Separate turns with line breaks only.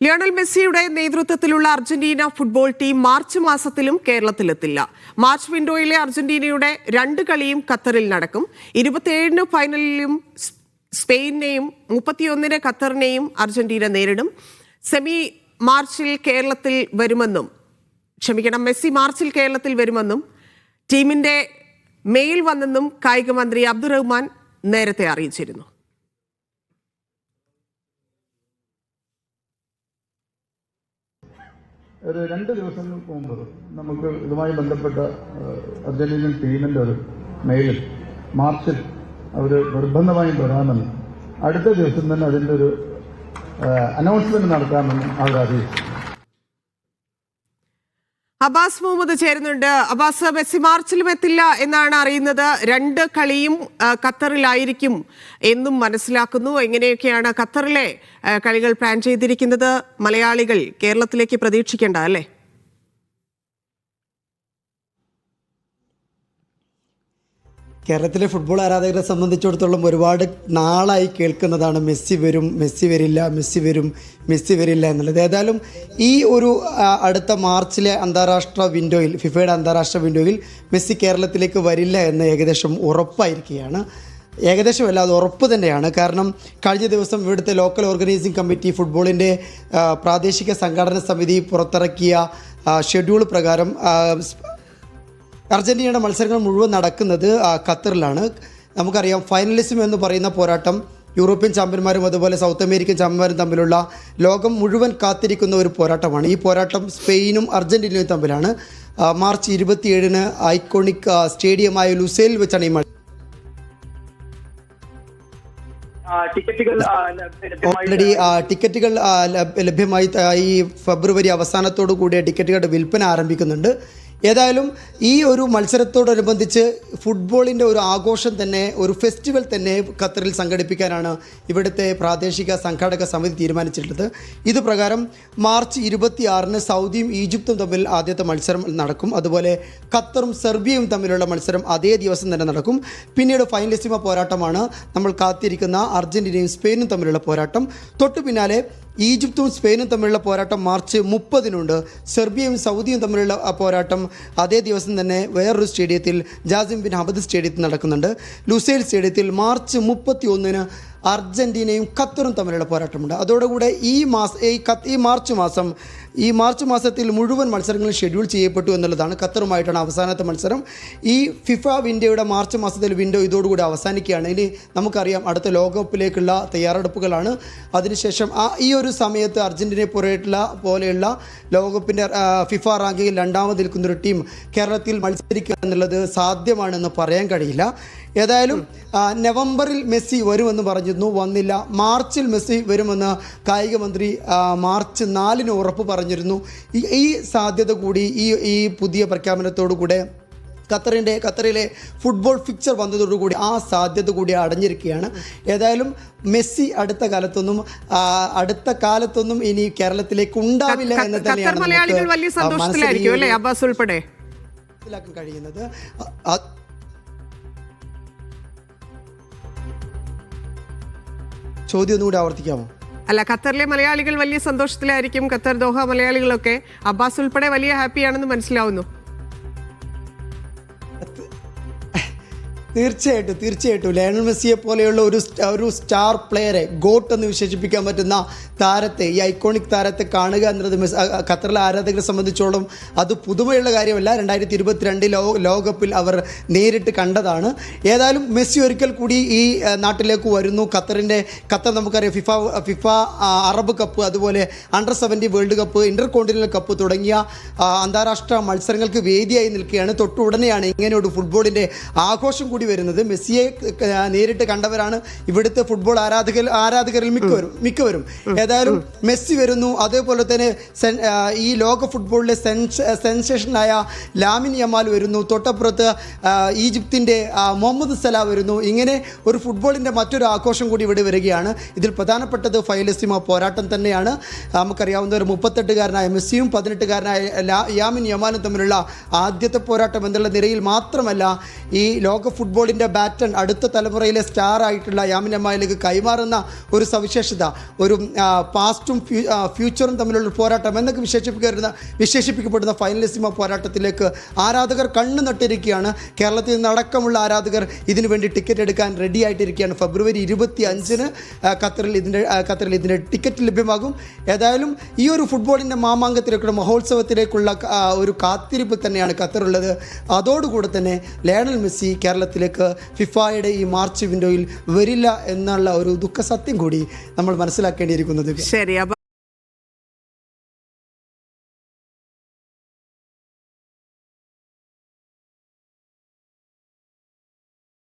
Lionel മെസ്സിയുടെ നേതൃത്വത്തിലുള്ള Argentina football team March മാസത്തിലും കേരളത്തിലെത്തില്ല. മാർച്ച് വിൻഡോയിലെ അർജന്റീനയുടെ 2 കളിയും ഖത്തറിൽ നടക്കും. 27-ന് ഫൈനലിലും സ്പെയിനെയും 31-ന് ഖത്തറിനെയും അർജന്റീന നേരിടും. മെസ്സി മാർച്ചിൽ കേരളത്തിൽ വരുമെന്നും ടീമിന്റെ മെയിൽ വന്നെന്നും കായിക മന്ത്രി അബ്ദുറഹ്മാൻ നേരത്തെ അറിയിച്ചിരുന്നു.
ഒരു 2 ദിവസങ്ങൾക്ക് മുമ്പ് നമുക്ക് ഇതുമായി ബന്ധപ്പെട്ട അർജന്റീനൻ ടീമിന്റെ ഒരു മെയിലിൽ മാർച്ചിൽ അവർ നിർബന്ധമായും വരാമെന്ന് അടുത്ത ദിവസം തന്നെ അതിന്റെ ഒരു അനൗൺസ്മെന്റ് നടത്താമെന്ന് അവർ അറിയിച്ചു.
അബ്ബാസ് മുഹമ്മദ് ചേരുന്നുണ്ട്. അബ്ബാസ്, മെസ്സി മാർച്ചിലും എത്തില്ല എന്നാണ് അറിയുന്നത്. 2 കളിയും ഖത്തറിലായിരിക്കും എന്നും മനസ്സിലാക്കുന്നു. എങ്ങനെയൊക്കെയാണ് ഖത്തറിലെ കളികൾ പ്ലാൻ ചെയ്തിരിക്കുന്നത്? മലയാളികൾ കേരളത്തിലേക്ക് പ്രതീക്ഷിക്കേണ്ട അല്ലേ?
കേരളത്തിലെ ഫുട്ബോൾ ആരാധകരെ സംബന്ധിച്ചിടത്തോളം ഒരുപാട് നാളായി കേൾക്കുന്നതാണ് മെസ്സി വരും, മെസ്സി വരില്ല, മെസ്സി വരും, മെസ്സി വരില്ല എന്നുള്ളത്. ഏതായാലും ഈ ഒരു അടുത്ത മാർച്ചിലെ അന്താരാഷ്ട്ര വിൻഡോയിൽ, ഫിഫയുടെ അന്താരാഷ്ട്ര വിൻഡോയിൽ മെസ്സി കേരളത്തിലേക്ക് വരില്ല എന്ന് ഏകദേശം ഉറപ്പായിരിക്കുകയാണ്. ഏകദേശമല്ല, അത് ഉറപ്പ് തന്നെയാണ്. കാരണം കഴിഞ്ഞ ദിവസം ഇവിടുത്തെ ലോക്കൽ ഓർഗനൈസിംഗ് കമ്മിറ്റി, ഫുട്ബോളിൻ്റെ പ്രാദേശിക സംഘാടന സമിതി പുറത്തിറക്കിയ ഷെഡ്യൂൾ പ്രകാരം അർജന്റീനയുടെ മത്സരങ്ങൾ മുഴുവൻ നടക്കുന്നത് ഖത്തറിലാണ്. നമുക്കറിയാം, ഫൈനലിസം എന്ന് പറയുന്ന പോരാട്ടം യൂറോപ്യൻ ചാമ്പ്യന്മാരും അതുപോലെ സൗത്ത് അമേരിക്കൻ ചാമ്പ്യന്മാരും തമ്മിലുള്ള ലോകം മുഴുവൻ കാത്തിരിക്കുന്ന ഒരു പോരാട്ടമാണ്. ഈ പോരാട്ടം സ്പെയിനും അർജന്റീനയും തമ്മിലാണ്. മാർച്ച് 27-ന് ഐക്കോണിക് സ്റ്റേഡിയമായ ലുസൈലിൽ വെച്ചാണ് ഈ ഓൾറെഡി ടിക്കറ്റുകൾ ലഭ്യമായി. ഈ ഫെബ്രുവരി അവസാനത്തോടു കൂടിയ ടിക്കറ്റുകളുടെ വിൽപ്പന ആരംഭിക്കുന്നുണ്ട്. ഏതായാലും ഈ ഒരു മത്സരത്തോടനുബന്ധിച്ച് ഫുട്ബോളിൻ്റെ ഒരു ആഘോഷം തന്നെ, ഒരു ഫെസ്റ്റിവൽ തന്നെ ഖത്തറിൽ സംഘടിപ്പിക്കാനാണ് ഇവിടുത്തെ പ്രാദേശിക സംഘാടക സമിതി തീരുമാനിച്ചിട്ടുള്ളത്. ഇത് പ്രകാരം മാർച്ച് 26-ന് സൗദിയും ഈജിപ്തും തമ്മിൽ ആദ്യത്തെ മത്സരം നടക്കും. അതുപോലെ ഖത്തറും സെർബിയയും തമ്മിലുള്ള മത്സരം അതേ ദിവസം തന്നെ നടക്കും. പിന്നീട് ഫൈനലിസിമ പോരാട്ടമാണ് നമ്മൾ കാത്തിരിക്കുന്ന അർജന്റീനയും സ്പെയിനും തമ്മിലുള്ള പോരാട്ടം. തൊട്ടു പിന്നാലെ ഈജിപ്തും സ്പെയിനും തമ്മിലുള്ള പോരാട്ടം മാർച്ച് 30-നുണ്ട്. സെർബിയയും സൗദിയും തമ്മിലുള്ള പോരാട്ടം അതേ ദിവസം തന്നെ വേറൊരു സ്റ്റേഡിയത്തിൽ, ജാസിം ബിൻ ഹമദ് സ്റ്റേഡിയത്തിൽ നടക്കുന്നുണ്ട്. ലുസൈൽ സ്റ്റേഡിയത്തിൽ മാർച്ച് 31-ന് അർജന്റീനയും ഖത്തറും തമ്മിലുള്ള പോരാട്ടമുണ്ട്. അതോടുകൂടെ ഈ മാർച്ച് മാസത്തിൽ മുഴുവൻ മത്സരങ്ങളും ഷെഡ്യൂൾ ചെയ്യപ്പെട്ടു എന്നുള്ളതാണ്. ഖത്തറുമായിട്ടാണ് അവസാനത്തെ മത്സരം. ഈ ഫിഫ വിൻഡോയുടെ മാർച്ച് മാസത്തിൽ വിൻഡോ ഇതോടുകൂടി അവസാനിക്കുകയാണ്. ഇനി നമുക്കറിയാം, അടുത്ത ലോകകപ്പിലേക്കുള്ള തയ്യാറെടുപ്പുകളാണ്. അതിനുശേഷം ഈ ഒരു സമയത്ത് അർജന്റീനയെ പോലെയുള്ള ലോകകപ്പിൻ്റെ ഫിഫ റാങ്കിങ്ങിൽ 2ാമത് നിൽക്കുന്നൊരു ടീം കേരളത്തിൽ മത്സരിക്കുക എന്നുള്ളത് സാധ്യമാണെന്ന് പറയാൻ കഴിയില്ല. ഏതായാലും നവംബറിൽ മെസ്സി വരുമെന്ന് പറഞ്ഞിരുന്നു, വന്നില്ല. മാർച്ചിൽ മെസ്സി വരുമെന്ന് കായിക മന്ത്രി മാർച്ച് 4-ന് ഉറപ്പ് പറഞ്ഞിരുന്നു. ഈ സാധ്യത കൂടി ഈ പുതിയ പ്രഖ്യാപനത്തോടുകൂടെ ഖത്തറിലെ ഫുട്ബോൾ ഫിക്ചർ വന്നതോടുകൂടി ആ സാധ്യത കൂടി അടഞ്ഞിരിക്കുകയാണ്. ഏതായാലും മെസ്സി അടുത്ത കാലത്തൊന്നും ഇനി കേരളത്തിലേക്ക് ഉണ്ടാവില്ല എന്ന് തന്നെയാണ് മനസ്സിലാക്കാൻ കഴിയുന്നത്. ചോദ്യം ഒന്നുകൂടി ആവർത്തിക്കാമോ?
അല്ല, ഖത്തറിലെ മലയാളികൾ വലിയ സന്തോഷത്തിലായിരിക്കും. ഖത്തർ ദോഹ മലയാളികളൊക്കെ, അബ്ബാസ് ഉൾപ്പെടെ വലിയ ഹാപ്പിയാണെന്ന് മനസ്സിലാവുന്നു.
തീർച്ചയായിട്ടും ലയണൽ മെസ്സിയെ പോലെയുള്ള ഒരു സ്റ്റാർ പ്ലെയറെ, ഗോട്ട് എന്ന് വിശേഷിപ്പിക്കാൻ പറ്റുന്ന താരത്തെ, ഈ ഐക്കോണിക് താരത്തെ കാണുക എന്നത് ഖത്തറിലെ ആരാധകരെ സംബന്ധിച്ചോളം അത് പുതുമയുള്ള കാര്യമല്ല. 2022 ലോകകപ്പിൽ അവർ നേരിട്ട് കണ്ടതാണ്. ഏതായാലും മെസ്സി ഒരിക്കൽ കൂടി ഈ നാട്ടിലേക്ക് വരുന്നു. ഖത്തർ നമുക്കറിയാം, ഫിഫ അറബ് കപ്പ്, അതുപോലെ അണ്ടർ-17 world cup, intercontinental cup തുടങ്ങിയ അന്താരാഷ്ട്ര മത്സരങ്ങൾക്ക് വേദിയായി നിൽക്കുകയാണ്. തൊട്ടുടനെയാണ് ഇങ്ങനെയൊരു ഫുട്ബോളിൻ്റെ ആഘോഷം കൂടി വരുന്നത്. മെസ്സിയെ നേരിട്ട് കണ്ടവരാണ് ഇവിടുത്തെ ഫുട്ബോൾ ആരാധകരിൽ മിക്കവരും. ഏതായാലും മെസ്സി വരുന്നു. അതേപോലെ തന്നെ ഈ ലോക ഫുട്ബോളിലെ സെൻസേഷനായ ലാമിൻ യമാൽ വരുന്നു. തൊട്ടപ്പുറത്ത് ഈജിപ്തിൻ്റെ മുഹമ്മദ് സലാ വരുന്നു. ഇങ്ങനെ ഒരു ഫുട്ബോളിൻ്റെ മറ്റൊരു ആഘോഷം കൂടി ഇവിടെ വരികയാണ്. ഇതിൽ പ്രധാനപ്പെട്ടത് ഫൈനലിസിമ പോരാട്ടം തന്നെയാണ്. നമുക്കറിയാവുന്ന ഒരു 38-കാരനായ മെസ്സിയും 18-കാരനായ ലാമിൻ യമാലും തമ്മിലുള്ള ആദ്യത്തെ പോരാട്ടം എന്നുള്ള നിലയിൽ മാത്രമല്ല, ഈ ലോക ഫുട്ബോൾ ഫുട്ബോളിൻ്റെ ബാറ്റൺ അടുത്ത തലമുറയിലെ സ്റ്റാർ ആയിട്ടുള്ള യാമിൻ യമാലിലേക്ക് കൈമാറുന്ന ഒരു സവിശേഷത, ഒരു പാസ്റ്റും ഫ്യൂച്ചറും തമ്മിലുള്ള പോരാട്ടം എന്നൊക്കെ വിശേഷിപ്പിക്കപ്പെടുന്ന ഫൈനലിസിമ പോരാട്ടത്തിലേക്ക് ആരാധകർ കണ്ണു നട്ടിരിക്കുകയാണ്. കേരളത്തിൽ നിന്നടക്കമുള്ള ആരാധകർ ഇതിനു വേണ്ടി ടിക്കറ്റ് എടുക്കാൻ റെഡി ആയിട്ടിരിക്കുകയാണ്. ഫെബ്രുവരി 25-ന് ഖത്തറിൽ ഇതിൻ്റെ ടിക്കറ്റ് ലഭ്യമാകും. ഏതായാലും ഈ ഒരു ഫുട്ബോളിൻ്റെ മാമാങ്കത്തിലേക്കുള്ള മഹോത്സവത്തിലേക്കുള്ള ഒരു കാത്തിരിപ്പ് തന്നെയാണ് ഖത്തറുള്ളത്. അതോടുകൂടെ തന്നെ ലയണൽ മെസ്സി കേരളത്തിലേക്ക് ഫിഫയുടെ ഈ മാർച്ച് വിൻഡോയിൽ വരില്ല എന്നുള്ള ഒരു ദുഃഖസത്യം കൂടി നമ്മൾ മനസ്സിലാക്കേണ്ടിയിരിക്കുന്നത്.
ശരി.